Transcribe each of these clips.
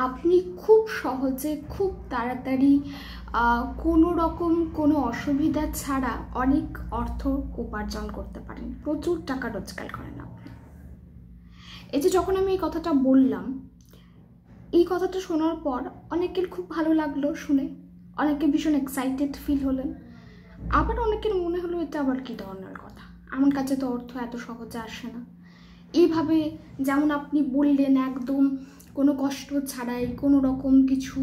আপনি খুব সহজে খুব তাড়াতাড়ি কোনো রকম কোনো অসুবিধা ছাড়া অনেক অর্থ উপার্জন করতে পারেন, প্রচুর টাকা রোজগার করেন আপনি। এই যে যখন আমি এই কথাটা বললাম, এই কথাটা শোনার পর অনেকের খুব ভালো লাগলো শুনে, অনেকে ভীষণ এক্সাইটেড ফিল হলেন, আবার অনেকের মনে হলো এটা আবার কী ধরনের কথা, আমার কাছে তো অর্থ এত সহজে আসে না। এইভাবে যেমন আপনি বললেন, একদম কোনো কষ্ট ছাড়াই, কোনো রকম কিছু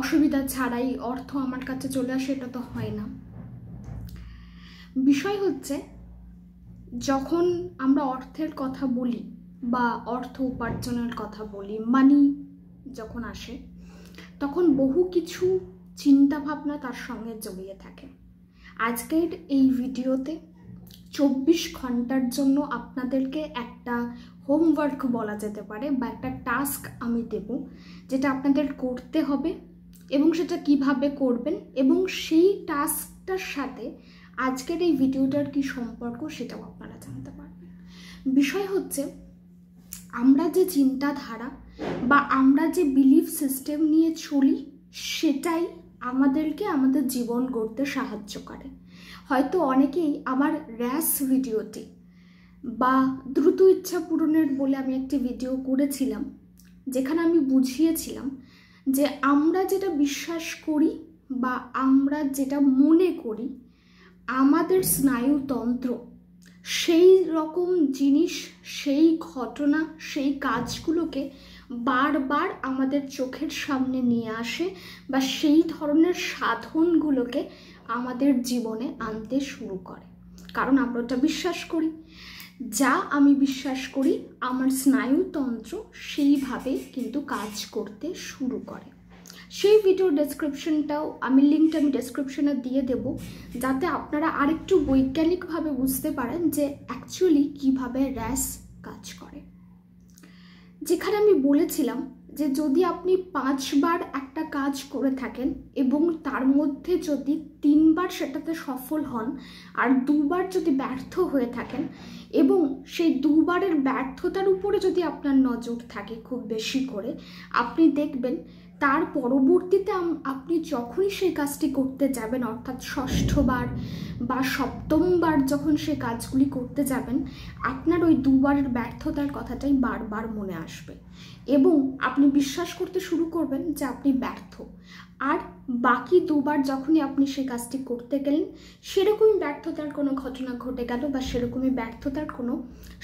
অসুবিধা ছাড়াই অর্থ আমার কাছে চলে আসে, এটা তো হয় না। বিষয় হচ্ছে, যখন আমরা অর্থের কথা বলি বা অর্থ উপার্জনের কথা বলি, মানি যখন আসে, তখন বহু কিছু চিন্তা ভাবনা তার সঙ্গে জড়িয়ে থাকে। আজকের এই ভিডিওতে 24 ঘন্টার জন্য আপনাদেরকে একটা হোমওয়ার্ক বলা যেতে পারে বা একটা টাস্ক আমি দেব, যেটা আপনাদের করতে হবে এবং সেটা কিভাবে করবেন এবং সেই টাস্কটার সাথে আজকের এই ভিডিওটার কি সম্পর্ক সেটাও আপনারা জানতে পারবেন। বিষয় হচ্ছে, আমরা যে চিন্তাধারা বা আমরা যে বিলিফ সিস্টেম নিয়ে চলি, সেটাই আমাদেরকে আমাদের জীবন গড়তে সাহায্য করে। হয়তো অনেকেই আমার র্যাশ ভিডিওটি বা দ্রুত ইচ্ছা পূরণের বলে আমি একটি ভিডিও করেছিলাম, যেখানে আমি বুঝিয়েছিলাম যে আমরা যেটা বিশ্বাস করি বা আমরা যেটা মনে করি, আমাদের স্নায়ুতন্ত্র সেই রকম জিনিস, সেই ঘটনা, সেই কাজগুলোকে বারবার আমাদের চোখের সামনে নিয়ে আসে বা সেই ধরনের সাধনগুলোকে আমাদের জীবনে আনতে শুরু করে, কারণ আমরা ওটা বিশ্বাস করি। যা আমি বিশ্বাস করি, আমার স্নায়ুতন্ত্র সেইভাবে কিন্তু কাজ করতে শুরু করে। সেই ভিডিও ডেসক্রিপশনটাও লিঙ্কটা আমি ডেসক্রিপশনে দিয়ে দেব, যাতে আপনারা আরেকটু বৈজ্ঞানিকভাবে বুঝতে পারেন যে অ্যাকচুয়ালি কিভাবে র্যাশ কাজ করে। যেখানে আমি বলেছিলাম যে যদি আপনি 5 বার একটা কাজ করে থাকেন এবং তার মধ্যে যদি 3 বার সেটাতে সফল হন আর 2 বার যদি ব্যর্থ হয়ে থাকেন এবং সেই 2 বারের ব্যর্থতার উপরে যদি আপনার নজর থাকে খুব বেশি করে, আপনি দেখবেন তার পরবর্তীতে আপনি যখনই সেই কাজটি করতে যাবেন, অর্থাৎ 6ষ্ঠ বার বা 7ম বার যখন সেই কাজগুলি করতে যাবেন, আপনার ওই 2 বারের ব্যর্থতার কথাটাই বারবার মনে আসবে এবং আপনি বিশ্বাস করতে শুরু করবেন যে আপনি ব্যর্থ। আর বাকি 2 বার যখনই আপনি সেই কাজটি করতে গেলেন, সেরকমই ব্যর্থতার কোনো ঘটনা ঘটে গেল বা সেরকমই ব্যর্থতার কোনো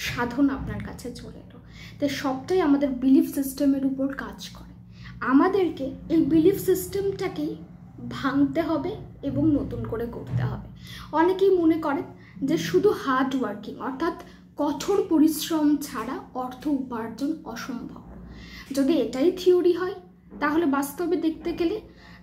সাধন আপনার কাছে চলে এলো। তাই সবটাই আমাদের বিলিফ সিস্টেমের উপর কাজ করে। আমাদেরকে এই বিলিফ সিস্টেমটাকেই ভাঙতে হবে এবং নতুন করে করতে হবে। অনেকেই মনে করেন যে শুধু হার্ড ওয়ার্কিং, অর্থাৎ কঠোর পরিশ্রম ছাড়া অর্থ উপার্জন অসম্ভব। যদি এটাই থিওরি হয়, তাহলে বাস্তবে দেখতে গেলে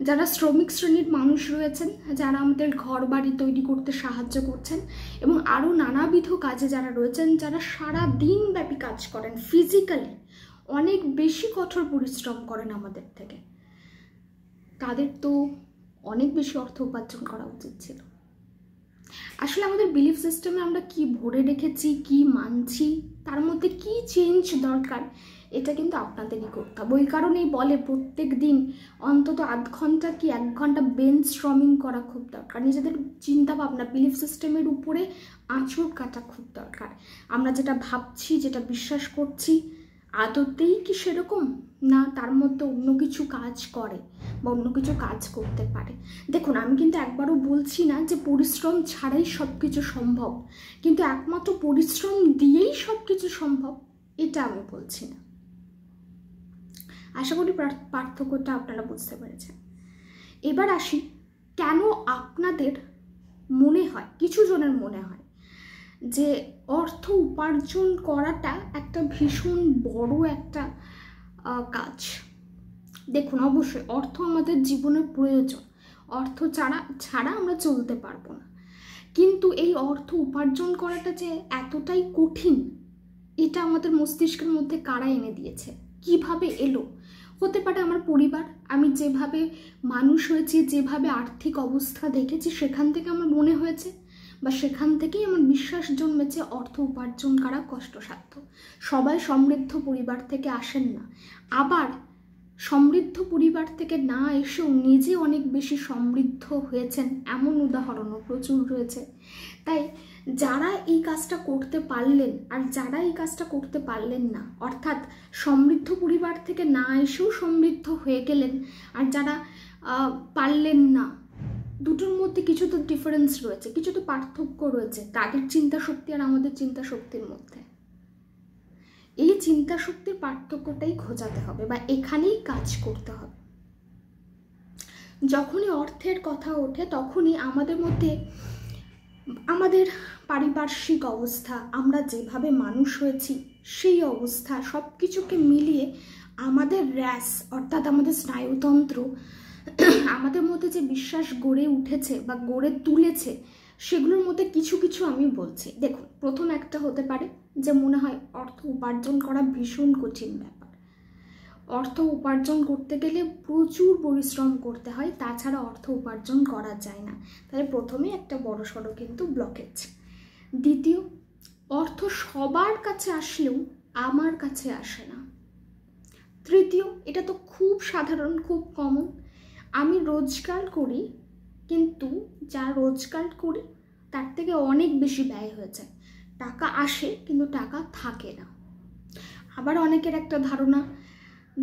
যারা শ্রমিক শ্রেণীর মানুষ রয়েছেন, যারা আমাদের ঘর বাড়ি তৈরি করতে সাহায্য করছেন এবং আরও নানাবিধ কাজে যারা রয়েছেন, যারা সারা দিন ব্যাপী কাজ করেন, ফিজিক্যালি অনেক বেশি কঠোর পরিশ্রম করেন আমাদের থেকে, তাদের তো অনেক বেশি অর্থ উপার্জন করা উচিত ছিল। আসলে আমাদের বিলিফ সিস্টেমে আমরা কি ভরে রেখেছি, কি মানছি, তার মধ্যে কি চেঞ্জ দরকার, এটা কিন্তু আপনাদেরই করতে হবে। ওই কারণেই বলে প্রত্যেক দিন অন্তত আধ ঘন্টা কি 1 ঘন্টা ব্রেন স্টর্মিং করা খুব দরকার। নিজেদের চিন্তা ভাবনা, বিলিফ সিস্টেমের উপরে আঁচড় কাটা খুব দরকার। আমরা যেটা ভাবছি, যেটা বিশ্বাস করছি, আদতেই কি সেরকম, না তার মধ্যে অন্য কিছু কাজ করে বা অন্য কিছু কাজ করতে পারে। দেখুন, আমি কিন্তু একবারও বলছি না যে পরিশ্রম ছাড়াই সব কিছু সম্ভব, কিন্তু একমাত্র পরিশ্রম দিয়েই সব কিছু সম্ভব এটা আমি বলছি না। আশা করি পার্থক্যটা আপনারা বুঝতে পেরেছেন। এবার আসি, কেন আপনাদের মনে হয়, কিছু জনের মনে হয় যে অর্থ উপার্জন করাটা একটা ভীষণ বড় একটা কাজ। দেখুন, অবশ্যই অর্থ আমাদের জীবনের প্রয়োজন, অর্থ ছাড়া আমরা চলতে পারবো না, কিন্তু এই অর্থ উপার্জন করাটা যে এতটাই কঠিন, এটা আমাদের মস্তিষ্কের মধ্যে কারা এনে দিয়েছে, কিভাবে এলো? হতে পারে আমার পরিবার, আমি যেভাবে মানুষ হয়েছি, যেভাবে আর্থিক অবস্থা দেখেছি, সেখান থেকে আমার মনে হয়েছে বা সেখান থেকেই আমার বিশ্বাস জন্মেছে অর্থ উপার্জন করা কষ্টসাধ্য। সবাই সমৃদ্ধ পরিবার থেকে আসেন না, আবার সমৃদ্ধ পরিবার থেকে না এসেও নিজে অনেক বেশি সমৃদ্ধ হয়েছেন এমন উদাহরণও প্রচুর রয়েছে। তাই যারা এই কাজটা করতে পারলেন আর যারা এই কাজটা করতে পারলেন না, অর্থাৎ সমৃদ্ধ পরিবার থেকে না এসেও সমৃদ্ধ হয়ে গেলেন, আর যারা পারলেন না, দুটোর মধ্যে কিছু তো ডিফারেন্স রয়েছে, কিছু তো পার্থক্য রয়েছে তাদের চিন্তা শক্তি আর আমাদের চিন্তা শক্তির মধ্যে। এই চিন্তা শক্তির পার্থক্যটাই খোঁজাতে হবে বা এখানেই কাজ করতে হবে। যখনই অর্থের কথা ওঠে তখনই আমাদের মধ্যে আমাদের পারিপার্শ্বিক অবস্থা, আমরা যেভাবে মানুষ হয়েছি সেই অবস্থা, সব কিছুকে মিলিয়ে আমাদের র্যাস অর্থাৎ আমাদের স্নায়ুতন্ত্র, আমাদের মধ্যে যে বিশ্বাস গড়ে উঠেছে বা গড়ে তুলেছে, সেগুলোর মধ্যে কিছু কিছু আমি বলছি। দেখুন, প্রথম একটা হতে পারে যে মনে হয় অর্থ উপার্জন করা ভীষণ কঠিন ব্যাপার, অর্থ উপার্জন করতে গেলে প্রচুর পরিশ্রম করতে হয়, তাছাড়া অর্থ উপার্জন করা যায় না। তাহলে প্রথমে একটা বড় সড়ো কিন্তু ব্লকেজ। দ্বিতীয়, অর্থ সবার কাছে আসলেও আমার কাছে আসে না। তৃতীয়, এটা তো খুব সাধারণ, খুব কমন, আমি রোজগার করি কিন্তু যা রোজগার করি তার থেকে অনেক বেশি ব্যয় হয়ে যায়, টাকা আসে কিন্তু টাকা থাকে না। আবার অনেকের একটা ধারণা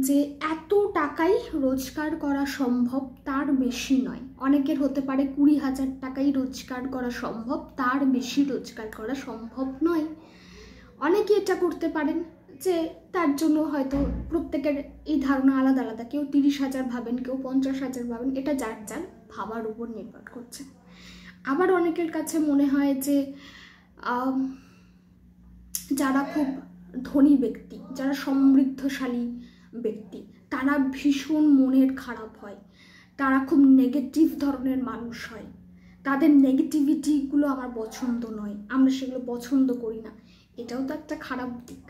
যে এত টাকাই রোজগার করা সম্ভব, তার বেশি নয়। অনেকের হতে পারে 20,000 টাকাই রোজগার করা সম্ভব, তার বেশি রোজগার করা সম্ভব নয়। অনেকে এটা করতে পারেন যে তার জন্য হয়তো প্রত্যেকের এই ধারণা আলাদা আলাদা, কেউ 30,000 ভাবেন, কেউ 50,000 ভাবেন, এটা যার যার ভাবার উপর নির্ভর করছে। আবার অনেকের কাছে মনে হয় যে যারা খুব ধনী ব্যক্তি, যারা সমৃদ্ধশালী ব্যক্তি, তারা ভীষণ মনের খারাপ হয়, তারা খুব নেগেটিভ ধরনের মানুষ হয়, তাদের নেগেটিভিটিগুলো আমার পছন্দ নয়, আমরা সেগুলো পছন্দ করি না। এটাও তো একটা খারাপ দিক।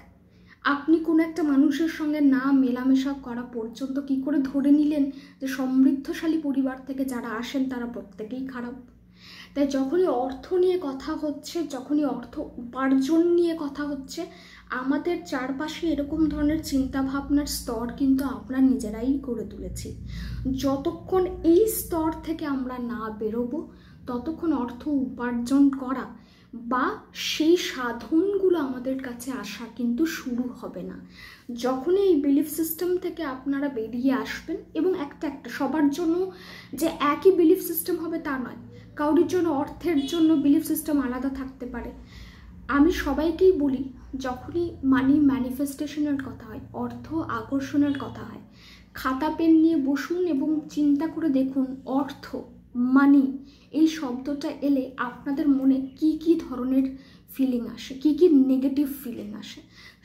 আপনি কোনো একটা মানুষের সঙ্গে না মেলামেশা করা পর্যন্ত কি করে ধরে নিলেন যে সমৃদ্ধশালী পরিবার থেকে যারা আসেন তারা প্রত্যেকেই খারাপ? তাই যখনই অর্থ নিয়ে কথা হচ্ছে, যখনই অর্থ উপার্জন নিয়ে কথা হচ্ছে, আমাদের চারপাশে এরকম ধরনের চিন্তাভাবনার স্তর কিন্তু আমরা নিজেরাই করে তুলেছি। যতক্ষণ এই স্তর থেকে আমরা না বেরোবো, ততক্ষণ অর্থ উপার্জন করা বা সেই সাধনগুলো আমাদের কাছে আসা কিন্তু শুরু হবে না। যখনই এই বিলিফ সিস্টেম থেকে আপনারা বেরিয়ে আসবেন, এবং একটা সবার জন্য যে একই বিলিফ সিস্টেম হবে তা নয়, কারোর জন্য অর্থের জন্য বিলিফ সিস্টেম আলাদা থাকতে পারে। আমি সবাইকেই বলি, যখনই মানি ম্যানিফেস্টেশনের কথা হয়, অর্থ আকর্ষণের কথা হয়, খাতা পেন নিয়ে বসুন এবং চিন্তা করে দেখুন অর্থ, মানি এই শব্দটা এলে আপনাদের মনে কি কি ধরনের ফিলিং আসে, কি কি নেগেটিভ ফিলিং আসে,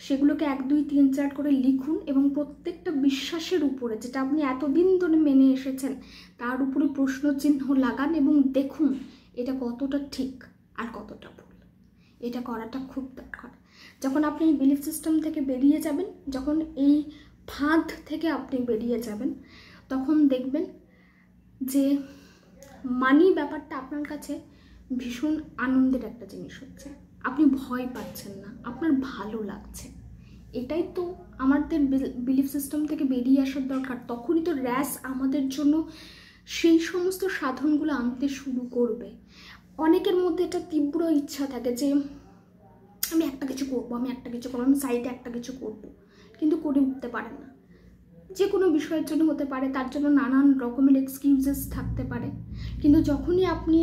সেগুলোকে 1, 2, 3, 4 করে লিখুন এবং প্রত্যেকটা বিশ্বাসের উপরে, যেটা আপনি এতদিন ধরে মেনে এসেছেন, তার উপরে প্রশ্নচিহ্ন লাগান এবং দেখুন এটা কতটা ঠিক আর কতটা ভুল। এটা করাটা খুব দরকার। যখন আপনি এই বিলিফ সিস্টেম থেকে বেরিয়ে যাবেন, যখন এই ফাঁদ থেকে আপনি বেরিয়ে যাবেন, তখন দেখবেন যে মানি ব্যাপারটা আপনার কাছে ভীষণ আনন্দের একটা জিনিস হচ্ছে। আপনি ভয় পাচ্ছেন না, আপনার ভালো লাগছে। এটাই তো আমাদের বিলিফ সিস্টেম থেকে বেরিয়ে আসার দরকার। তখনই তো র্যাস আমাদের জন্য সেই সমস্ত সাধনগুলো আনতে শুরু করবে। অনেকের মধ্যে একটা তীব্র ইচ্ছা থাকে যে আমি একটা কিছু করবো, আমি সাইডে একটা কিছু করবো, কিন্তু করে উঠতে পারে না। যে কোনো বিষয়ের জন্য হতে পারে, তার জন্য নানান রকমের এক্সকিউজেস থাকতে পারে। কিন্তু যখনই আপনি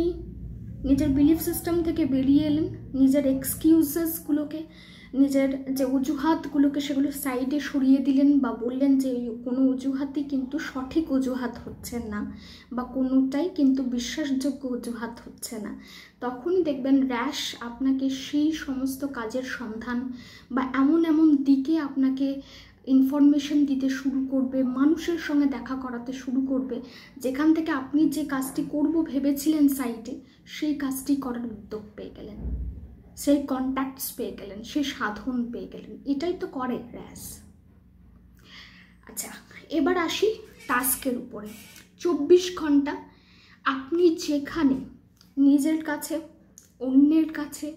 নিজের বিলিফ সিস্টেম থেকে বেরিয়ে এলেন, নিজের এক্সকিউজেসগুলোকে, নিজের যে অজুহাতগুলোকে, সেগুলো সাইডে সরিয়ে দিলেন বা বললেন যে কোনো অজুহাতই কিন্তু সঠিক অজুহাত হচ্ছে না বা কোনোটাই কিন্তু বিশ্বাসযোগ্য অজুহাত হচ্ছে না, তখনই দেখবেন র্যাশ আপনাকে সেই সমস্ত কাজের সন্ধান বা এমন এমন দিকে আপনাকে ইনফরমেশন দিতে শুরু করবে, মানুষের সঙ্গে দেখা করাতে শুরু করবে, যেখান থেকে আপনি যে কাজটি করব ভেবেছিলেন সাইটে, সেই কাজটি করার উদ্যোগ পেয়ে গেলেন, সেই কন্ট্যাক্টস পেয়ে গেলেন, সেই সাধন পেয়ে গেলেন। এটাই তো করে র্যাস। আচ্ছা, এবার আসি টাস্কের উপরে। 24 ঘন্টা আপনি যেখানে নিজের কাছে, অন্যের কাছে,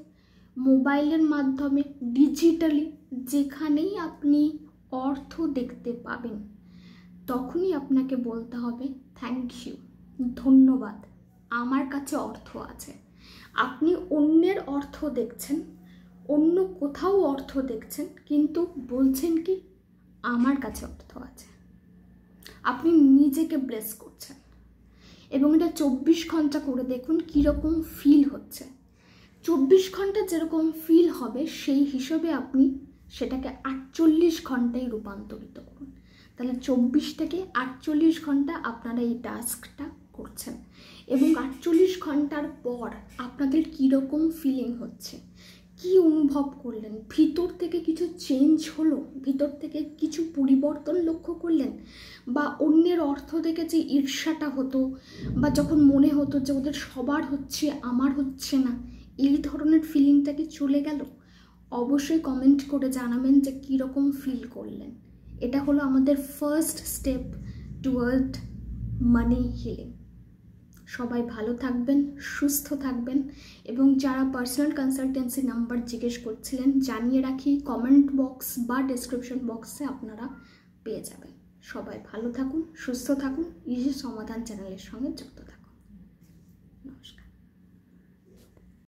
মোবাইলের মাধ্যমে, ডিজিটালি যেখানেই আপনি অর্থ দেখতে পাবেন, তখনই আপনাকে বলতে হবে থ্যাংক ইউ, ধন্যবাদ, আমার কাছে অর্থ আছে। আপনি অন্যের অর্থ দেখছেন, অন্য কোথাও অর্থ দেখছেন, কিন্তু বলছেন কি আমার কাছে অর্থ আছে। আপনি নিজেকে ব্লেস করছেন এবং এটা 24 ঘন্টা করে দেখুন কীরকম ফিল হচ্ছে। 24 ঘন্টা যেরকম ফিল হবে সেই হিসেবে আপনি সেটাকে 48 ঘন্টায় রূপান্তরিত করুন। তাহলে 24 থেকে 48 ঘন্টা আপনারা এই টাস্কটা করছেন এবং 48 ঘন্টার পর আপনাদের কীরকম ফিলিং হচ্ছে, কি অনুভব করলেন, ভিতর থেকে কিছু চেঞ্জ হলো, ভিতর থেকে কিছু পরিবর্তন লক্ষ্য করলেন, বা অন্যের অর্থ দেখে যে ঈর্ষাটা হতো বা যখন মনে হতো যে ওদের সবার হচ্ছে আমার হচ্ছে না, এই ধরনের ফিলিংটা কি চলে গেল? অবশ্যই কমেন্ট করে জানাবেন যে কীরকম ফিল করলেন। এটা হলো আমাদের ফার্স্ট স্টেপ টুয়ার্ড মানি হিলিং। সবাই ভালো থাকবেন, সুস্থ থাকবেন, এবং যারা পার্সোনাল কনসালটেন্সি নাম্বার জিজ্ঞেস করছিলেন জানিয়ে রাখি, কমেন্ট বক্স বা ডেসক্রিপশন বক্সে আপনারা পেয়ে যাবেন। সবাই ভালো থাকুন, সুস্থ থাকুন, ইজি সমাধান চ্যানেলের সঙ্গে যুক্ত থাকুন।